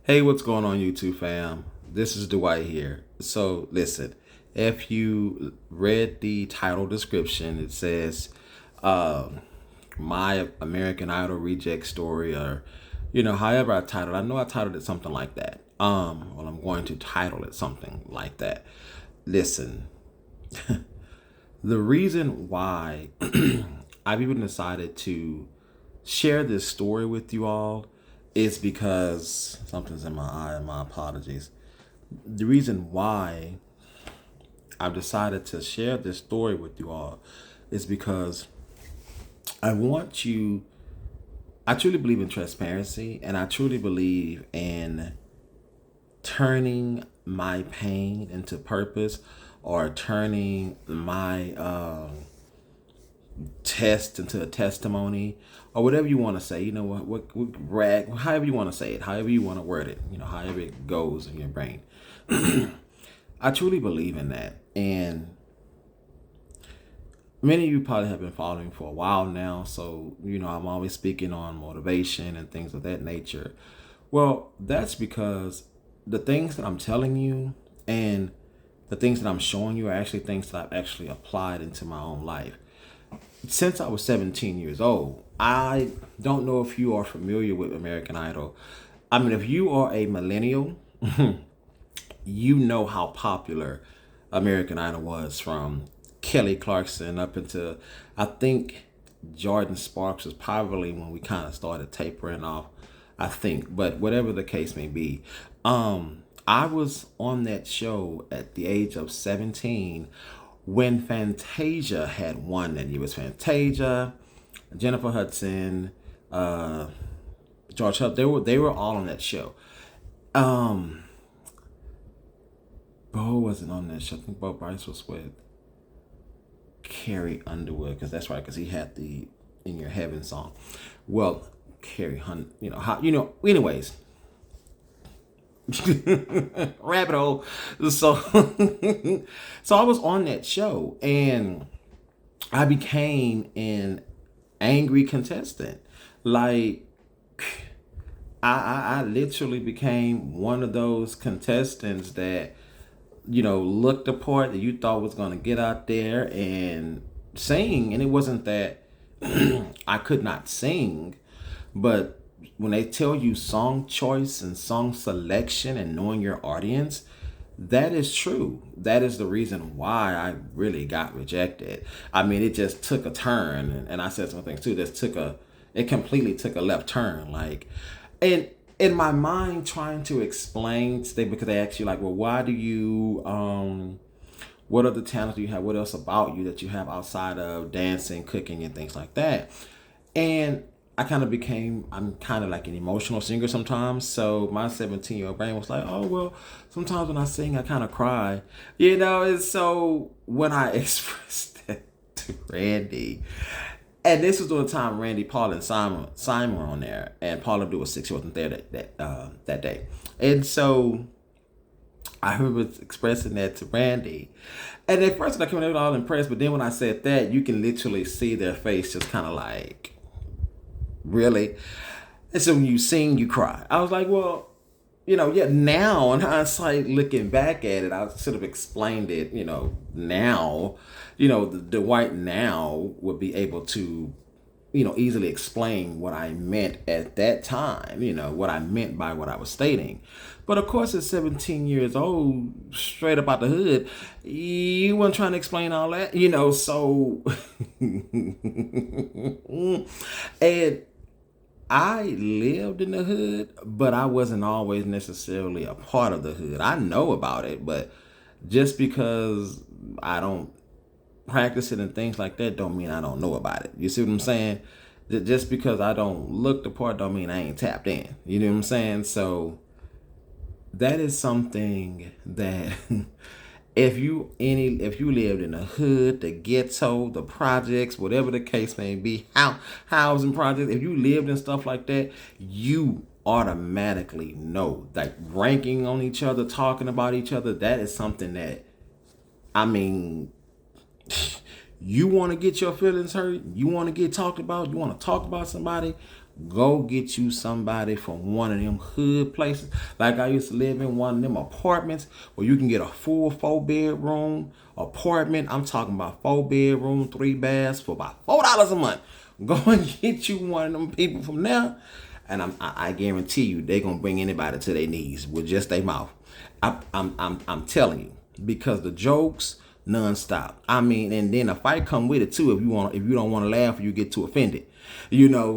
Hey, what's going on, YouTube fam? This is Dwight here. So, listen, if you read the title description, it says My American Idol Reject Story, or however I titled. I know I titled it something like that. Well, I'm going to title it something like that. Listen, the reason why I've even decided to share this story with you all is because something's in my eye. My apologies. The reason why I've decided to share this story with you all is because I want you. I truly believe in transparency, and I truly believe in turning my pain into purpose, or turning my test into a testimony, or whatever you want to say. You know what rag, however you want to say it, however you want to word it, however it goes in your brain. I truly believe in that. And many of you probably have been following for a while now, so I'm always speaking on motivation and things of that nature. Well, that's because the things that I'm telling you and the things that I'm showing you are actually things that I've actually applied into my own life since I was 17 years old. I don't know if you are familiar with American Idol. I mean, if you are a millennial, you know how popular American Idol was, from Kelly Clarkson up into, I think, Jordan Sparks was probably when we kind of started tapering off, I think. But whatever the case may be, I was on that show at the age of 17 when Fantasia had won that year. It was Fantasia, Jennifer Hudson, George Huff. They were all on that show. Um, Bo wasn't on that show. I think Bo Bryce was with Carrie Underwood, because that's right, because he had the "In Your Heaven" song. Well, Carrie Hunt, how Anyways, rabbit hole. So, so I was on that show, and I became an angry contestant. Like, I literally became one of those contestants that looked the part, that you thought was going to get out there and sing. And it wasn't that I could not sing, but when they tell you song choice and song selection and knowing your audience, that is true. That is the reason why I really got rejected. I mean, it just took a turn, and I said something too. It completely took a left turn. Like, and in my mind, trying to explain today, because they ask you like, well, why do you, what other talents do you have? What else about you that you have outside of dancing, cooking, and things like that? And I'm kind of like an emotional singer sometimes. So my 17-year-old brain was like, oh, well, sometimes when I sing, I kind of cry, And so when I expressed that to Randy, and this was during the time Randy, Paul, and Simon were on there, and Paul Abdul was sick; he wasn't there that day. And so I remember expressing that to Randy, and at first I came in all impressed, but then when I said that, you can literally see their face just kind of like, really? And so when you sing, you cry. I was like, well, yeah, now in hindsight, looking back at it, I should have explained it, now, the white now would be able to, easily explain what I meant at that time, what I meant by what I was stating. But of course, at 17 years old, straight up out the hood, you weren't trying to explain all that, so. And I lived in the hood, but I wasn't always necessarily a part of the hood. I know about it, but just because I don't practice it and things like that don't mean I don't know about it. You see what I'm saying? Just because I don't look the part don't mean I ain't tapped in. You know what I'm saying? So that is something that if you lived in the hood, the ghetto, the projects, whatever the case may be, housing projects, if you lived in stuff like that, you automatically know, like, ranking on each other, talking about each other, that is something that, I mean, you want to get your feelings hurt, you want to get talked about, you want to talk about somebody, Go get you somebody from one of them hood places. Like I used to live in one of them apartments where you can get a full 4 bedroom apartment. I'm talking about 4 bedroom, 3 baths for about $4 a month. Go and get you one of them people from there, and I guarantee you they're gonna bring anybody to their knees with just their mouth. I'm telling you, because the jokes nonstop. I mean, and then a fight come with it too. If you don't want to laugh or you get too offended,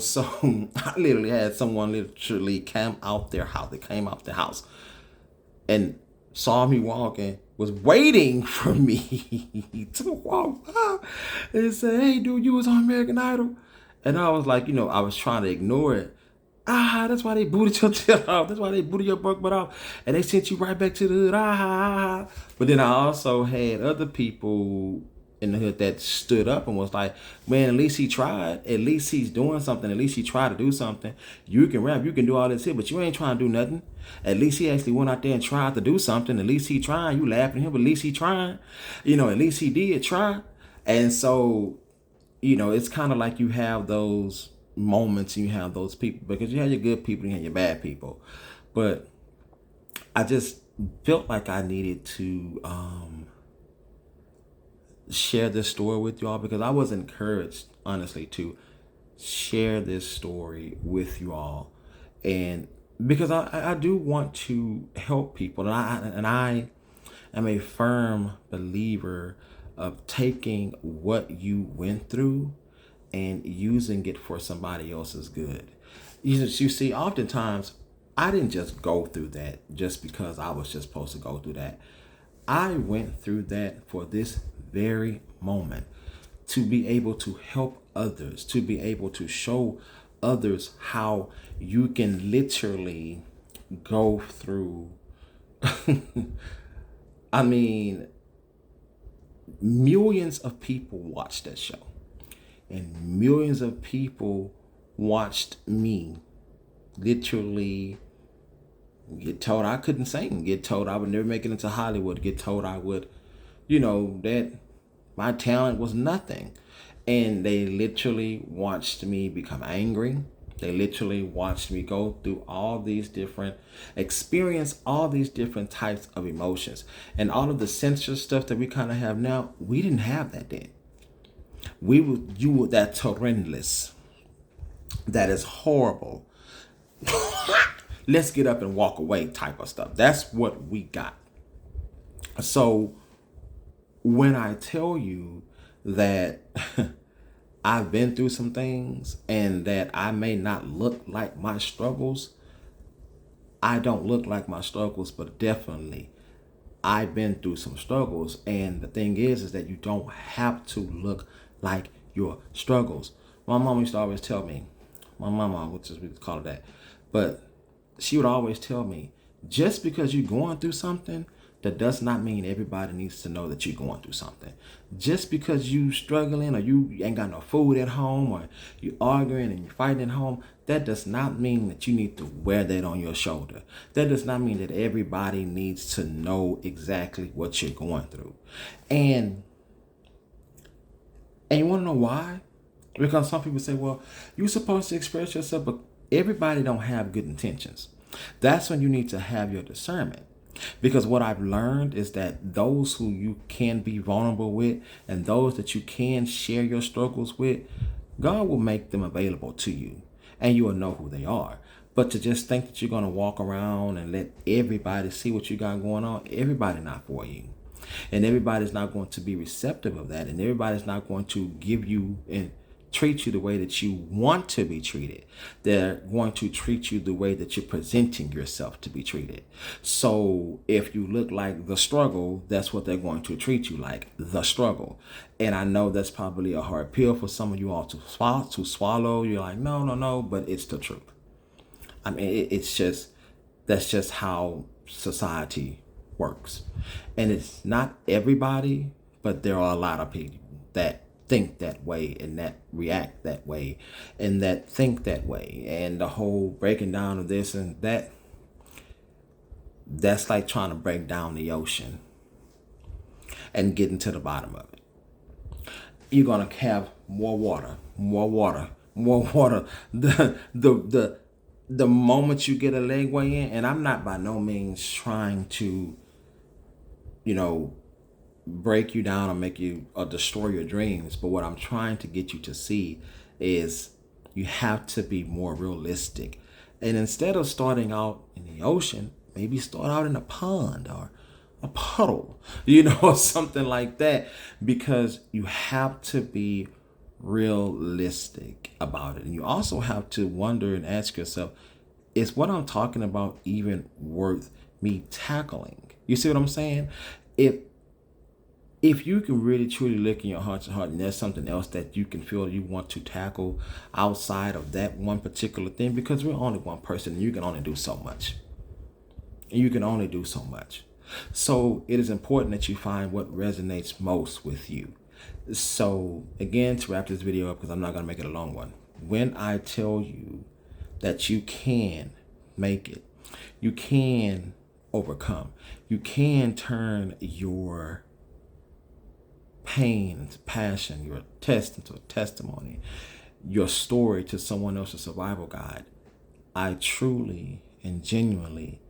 So I literally had someone literally come out their house. They came out the house and saw me walking, was waiting for me to walk by and say, "Hey, dude, you was on American Idol." And I was like, I was trying to ignore it. That's why they booted your tail off. That's why they booted your broke butt off. And they sent you right back to the hood. But then I also had other people in the hood that stood up and was like, man, at least he tried. At least he's doing something. At least he tried to do something. You can rap, you can do all this here, but you ain't trying to do nothing. At least he actually went out there and tried to do something. At least he trying. You laughing at him, but at least he trying. At least he did try. And so, it's kind of like you have those moments and you have those people, because you have your good people and you have your bad people. But I just felt like I needed to share this story with y'all, because I was encouraged, honestly, to share this story with you all, and because I do want to help people, and I am a firm believer of taking what you went through and using it for somebody else's good. You see, oftentimes I didn't just go through that just because I was just supposed to go through that. I went through that for this very moment, to be able to help others, to be able to show others how you can literally go through. I mean, millions of people watched that show, and millions of people watched me literally get told I couldn't sing, get told I would never make it into Hollywood, get told I would, that my talent was nothing. And they literally watched me become angry. They literally watched me go through experience all these different types of emotions. And all of the censor stuff that we kind of have now, we didn't have that then. You were that horrendous. That is horrible. Let's get up and walk away type of stuff. That's what we got. So when I tell you that I've been through some things and that I may not look like my struggles, I don't look like my struggles, but definitely I've been through some struggles. And the thing is that you don't have to look like your struggles. My mom used to always tell me, my mama, which is we call it that, but she would always tell me, just because you're going through something, that does not mean everybody needs to know that you're going through something. Just because you struggling or you ain't got no food at home or you arguing and you're fighting at home, that does not mean that you need to wear that on your shoulder. That does not mean that everybody needs to know exactly what you're going through. And you want to know why? Because some people say, well, you're supposed to express yourself, but everybody don't have good intentions. That's when you need to have your discernment. Because what I've learned is that those who you can be vulnerable with and those that you can share your struggles with, God will make them available to you and you will know who they are. But to just think that you're going to walk around and let everybody see what you got going on, everybody not for you. And everybody's not going to be receptive of that. And everybody's not going to give you and treat you the way that you want to be treated. They're going to treat you the way that you're presenting yourself to be treated. So if you look like the struggle, that's what they're going to treat you like, the struggle. And I know that's probably a hard pill for some of you all to swallow. You're like, no, but it's the truth. I mean, that's just how society works. And it's not everybody, but there are a lot of people that think that way and that react that way and that think that way. And the whole breaking down of this and that's like trying to break down the ocean and getting to the bottom of it. You're going to have more water more water. The moment you get a leg way in, and I'm not by no means trying to, you know, break you down or make you or destroy your dreams, but what I'm trying to get you to see is you have to be more realistic. And instead of starting out in the ocean, maybe start out in a pond or a puddle, or something like that, because you have to be realistic about it. And you also have to wonder and ask yourself, is what I'm talking about even worth me tackling? You see what I'm saying? If if you can really truly look in your heart to heart and there's something else that you can feel you want to tackle outside of that one particular thing, because we're only one person and you can only do so much. And you can only do so much. So it is important that you find what resonates most with you. So again, to wrap this video up, because I'm not going to make it a long one, when I tell you that you can make it, you can overcome, you can turn your pain into passion, your test into a testimony, your story to someone else's survival guide, I truly and genuinely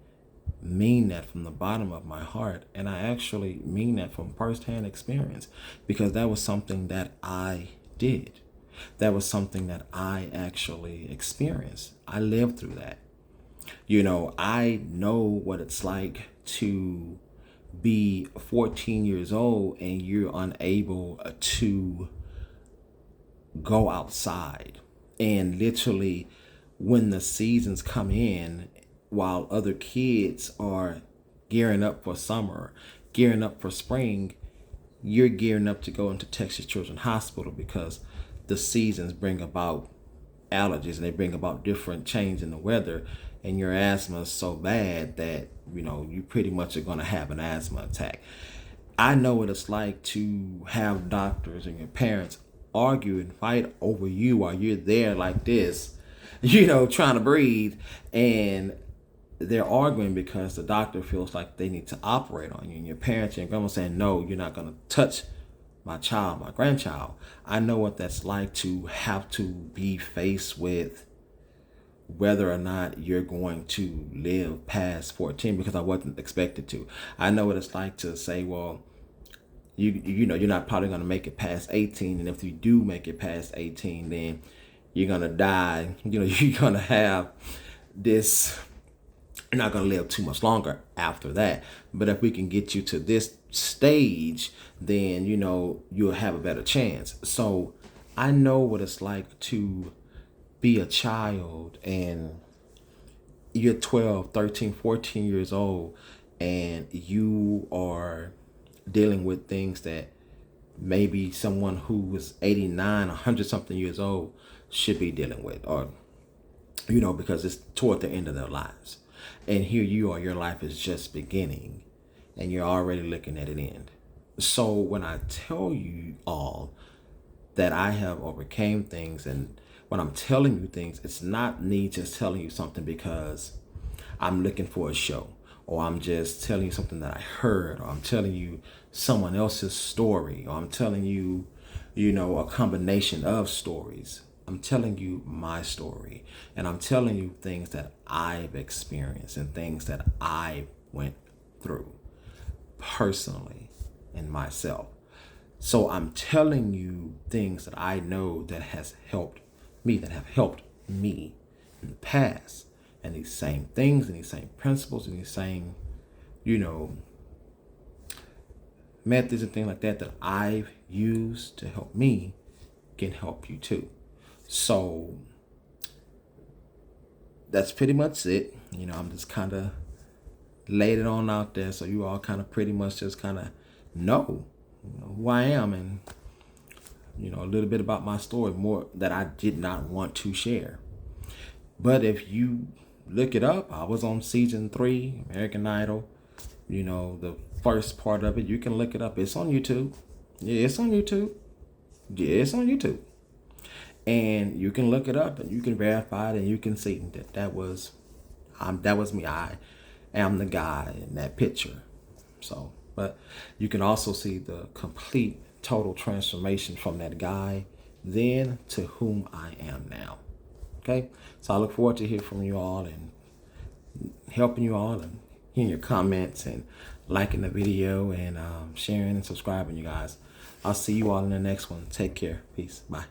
mean that from the bottom of my heart. And I actually mean that from firsthand experience, because that was something that I did. That was something that I actually experienced. I lived through that. I know what it's like to be 14 years old and you're unable to go outside. And literally, when the seasons come in, while other kids are gearing up for summer, gearing up for spring, you're gearing up to go into Texas Children's Hospital because the seasons bring about allergies and they bring about different change in the weather, and your asthma is so bad that you pretty much are going to have an asthma attack. I know what it's like to have doctors and your parents argue and fight over you while you're there like this, trying to breathe, and they're arguing because the doctor feels like they need to operate on you, and your parents and your grandma saying, no, you're not going to touch my child, my grandchild. I know what that's like to have to be faced with whether or not you're going to live past 14, because I wasn't expected to. I know what it's like to say, well, you're not probably going to make it past 18, and if you do make it past 18, then you're going to die. You're going to have this, you're not going to live too much longer after that. But if we can get you to this stage, then you'll have a better chance. So I know what it's like to be a child and you're 12, 13, 14 years old, and you are dealing with things that maybe someone who was 89, 100 something years old should be dealing with, or because it's toward the end of their lives. And here you are, your life is just beginning and you're already looking at an end. So when I tell you all that I have overcame things, and when I'm telling you things, it's not me just telling you something because I'm looking for a show, or I'm just telling you something that I heard, or I'm telling you someone else's story, or I'm telling you, a combination of stories. I'm telling you my story, and I'm telling you things that I've experienced and things that I went through personally in myself. So I'm telling you things that I know that has helped me, that have helped me in the past. And these same things and these same principles and these same, methods and things like that that I've used to help me can help you too. So that's pretty much it. I'm just kind of laid it on out there so you all kind of pretty much just kind of know, who I am, and a little bit about my story, more that I did not want to share. But if you look it up, I was on season 3 American Idol. The first part of it, you can look it up. It's on YouTube. Yeah, it's on YouTube. Yeah, it's on YouTube. And you can look it up and you can verify it, and you can see that was me. I am the guy in that picture. So, but you can also see the complete total transformation from that guy then to whom I am now. Okay? So I look forward to hear from you all and helping you all and hearing your comments and liking the video and sharing and subscribing, you guys. I'll see you all in the next one. Take care. Peace. Bye.